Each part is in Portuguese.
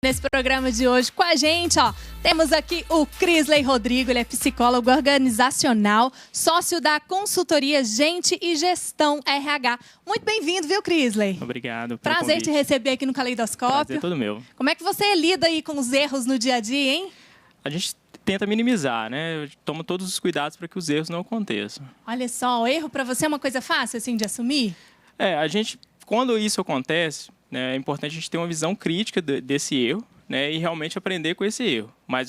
Nesse programa de hoje com a gente, temos aqui o Crisley Rodrigo, ele é psicólogo organizacional, sócio da consultoria Gente e Gestão RH. Muito bem-vindo, viu, Crisley? Obrigado. Prazer te receber aqui no Caleidoscópio. Prazer todo meu. Como é que você lida aí com os erros no dia a dia, hein? A gente tenta minimizar, né? Toma todos os cuidados para que os erros não aconteçam. Olha só, o erro para você é uma coisa fácil, assim, de assumir? Quando isso acontece, né, é importante a gente ter uma visão crítica desse erro, né, e realmente aprender com esse erro. Mas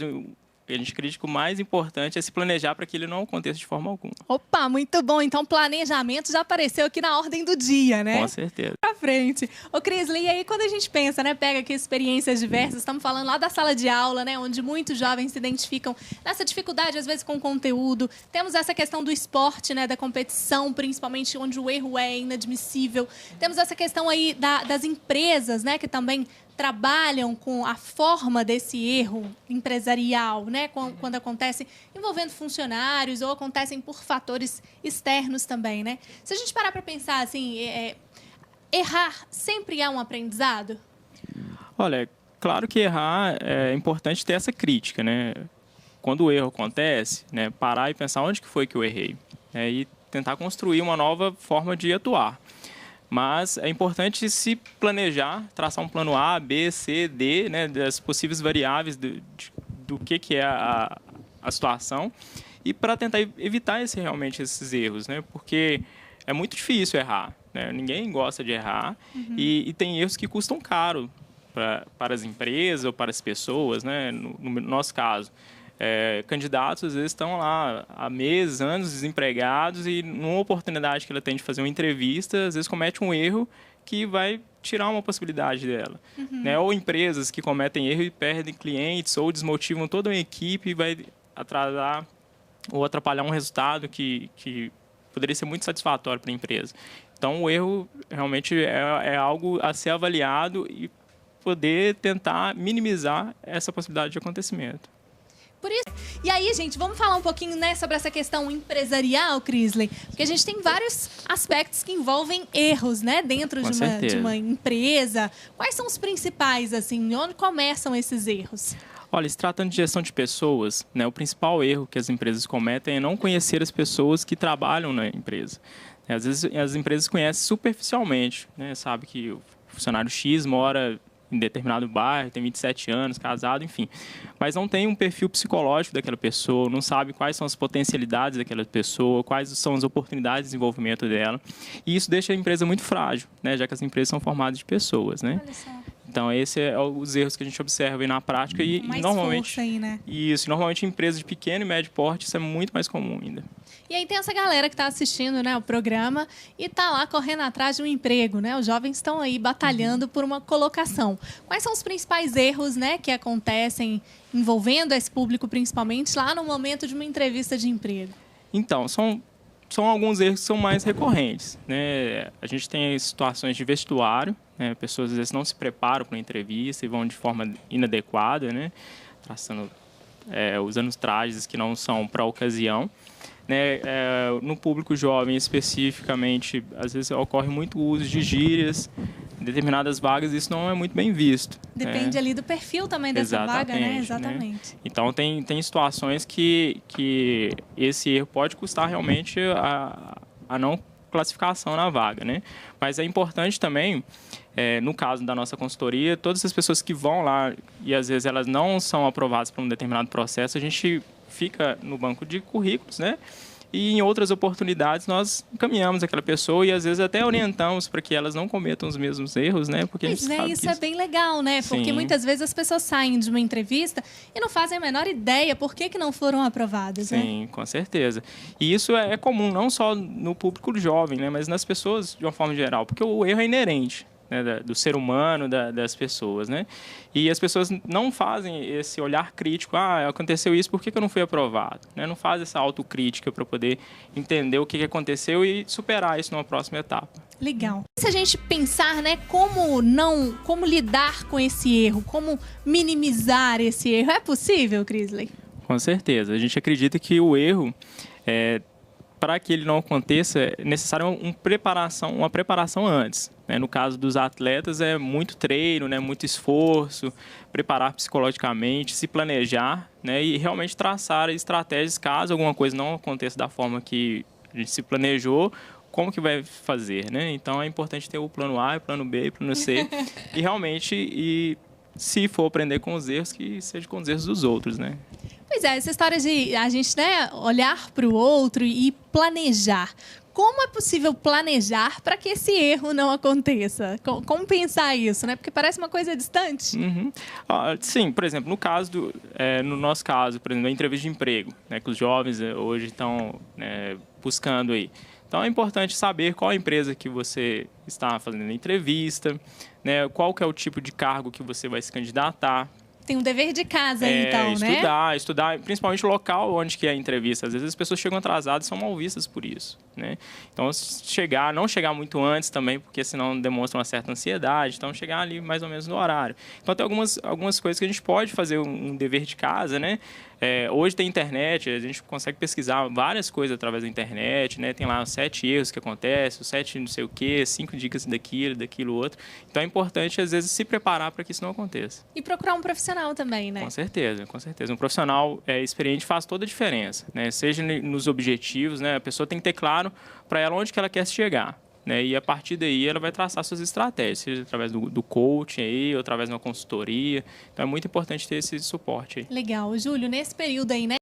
a gente acredita que o mais importante é se planejar para que ele não aconteça de forma alguma. Opa, muito bom. Então, planejamento já apareceu aqui na ordem do dia, né? Com certeza. Pra frente. Ô, Crisley, e aí quando a gente pensa, né, pega aqui experiências diversas, estamos falando lá da sala de aula, né, onde muitos jovens se identificam nessa dificuldade, às vezes, com o conteúdo. Temos essa questão do esporte, né, da competição, principalmente onde o erro é inadmissível. Temos essa questão aí das empresas, né, que também trabalham com a forma desse erro empresarial, né? Quando acontece envolvendo funcionários ou acontecem por fatores externos também, né? Se a gente parar para pensar assim, errar sempre é um aprendizado? Olha, claro que errar é importante ter essa crítica, né? Quando o erro acontece, né, parar e pensar onde que foi que eu errei, né, e tentar construir uma nova forma de atuar. Mas é importante se planejar, traçar um plano A, B, C, D, né, das possíveis variáveis do que é a situação e para tentar evitar realmente esses erros, né, porque é muito difícil errar, né, ninguém gosta de errar e tem erros que custam caro para as empresas ou para as pessoas, né, no nosso caso. Candidatos às vezes estão lá há meses, anos desempregados e numa oportunidade que ela tem de fazer uma entrevista, às vezes comete um erro que vai tirar uma possibilidade dela. Né? Ou empresas que cometem erro e perdem clientes ou desmotivam toda uma equipe e vai atrasar ou atrapalhar um resultado que poderia ser muito satisfatório para a empresa. Então o erro realmente é algo a ser avaliado e poder tentar minimizar essa possibilidade de acontecimento. Por isso. E aí, gente, vamos falar um pouquinho, né, sobre essa questão empresarial, Crisley? Porque a gente tem vários aspectos que envolvem erros, né, dentro de uma empresa. Quais são os principais, assim? Onde começam esses erros? Olha, se tratando de gestão de pessoas, né, o principal erro que as empresas cometem é não conhecer as pessoas que trabalham na empresa. Às vezes as empresas conhecem superficialmente, né, sabe que o funcionário X mora em determinado bairro, tem 27 anos, casado, enfim. Mas não tem um perfil psicológico daquela pessoa, não sabe quais são as potencialidades daquela pessoa, quais são as oportunidades de desenvolvimento dela. E isso deixa a empresa muito frágil, né? Já que as empresas são formadas de pessoas, né? Olha só. Então, esses são os erros que a gente observa aí na prática. E mais normalmente, força aí, né? Isso, normalmente em empresas de pequeno e médio porte, isso é muito mais comum ainda. E aí tem essa galera que está assistindo, né, o programa e está lá correndo atrás de um emprego, né? Os jovens estão aí batalhando por uma colocação. Quais são os principais erros, né, que acontecem envolvendo esse público, principalmente lá no momento de uma entrevista de emprego? Então, são alguns erros que são mais recorrentes, né? A gente tem situações de vestuário, né? Pessoas às vezes não se preparam para uma entrevista e vão de forma inadequada, né? Usando trajes que não são para a ocasião. Né, no público jovem especificamente, às vezes ocorre muito o uso de gírias em determinadas vagas, isso não é muito bem visto. Depende ali do perfil também dessa vaga, né? Exatamente. Né? Então, tem situações que esse erro pode custar realmente a não classificação na vaga, né? Mas é importante também, no caso da nossa consultoria, todas as pessoas que vão lá e às vezes elas não são aprovadas para um determinado processo, a gente fica no banco de currículos, né? E em outras oportunidades nós encaminhamos aquela pessoa e às vezes até orientamos para que elas não cometam os mesmos erros, né? Porque Mas, isso é bem legal, né? Porque muitas vezes as pessoas saem de uma entrevista e não fazem a menor ideia por que não foram aprovadas, né? Sim, com certeza. E isso é comum não só no público jovem, né? Mas nas pessoas de uma forma geral, porque o erro é inerente. Né, do ser humano, das pessoas, né? E as pessoas não fazem esse olhar crítico, aconteceu isso, por que eu não fui aprovado? Né? Não faz essa autocrítica para poder entender o que aconteceu e superar isso numa próxima etapa. Legal. Se a gente pensar, né, como lidar com esse erro, como minimizar esse erro, é possível, Crisley? Com certeza. A gente acredita que o erro para que ele não aconteça, é necessário uma preparação antes. né? No caso dos atletas, é muito treino, né? Muito esforço, preparar psicologicamente, se planejar, né? E realmente traçar estratégias caso alguma coisa não aconteça da forma que a gente se planejou, como que vai fazer, né? Então, é importante ter o plano A, o plano B, o plano C e realmente, se for aprender com os erros, que seja com os erros dos outros, né? Pois é, essa história de a gente, né, olhar para o outro e planejar. Como é possível planejar para que esse erro não aconteça? Como pensar isso, né? Porque parece uma coisa distante. Uhum. Sim, por exemplo, no nosso caso, por exemplo, a entrevista de emprego, né, que os jovens hoje estão buscando aí. Então, é importante saber qual a empresa que você está fazendo a entrevista, né, qual que é o tipo de cargo que você vai se candidatar. Tem um dever de casa, então, né? Estudar, principalmente o local onde que é a entrevista. Às vezes as pessoas chegam atrasadas e são mal vistas por isso, né? Então, não chegar muito antes também, porque senão demonstra uma certa ansiedade. Então, chegar ali mais ou menos no horário. Então, tem algumas coisas que a gente pode fazer um dever de casa, né? Hoje tem internet, a gente consegue pesquisar várias coisas através da internet, né? Tem lá os 7 erros que acontecem, os 7 não sei o quê, 5 dicas daquilo, outro. Então, é importante, às vezes, se preparar para que isso não aconteça. E procurar um profissional também, né? Com certeza, com certeza. Um profissional experiente faz toda a diferença, né? Seja nos objetivos, né? A pessoa tem que ter claro para ela onde que ela quer chegar, né? E a partir daí ela vai traçar suas estratégias, seja através do coaching aí, ou através de uma consultoria. Então é muito importante ter esse suporte aí. Legal. Júlio, nesse período aí, né?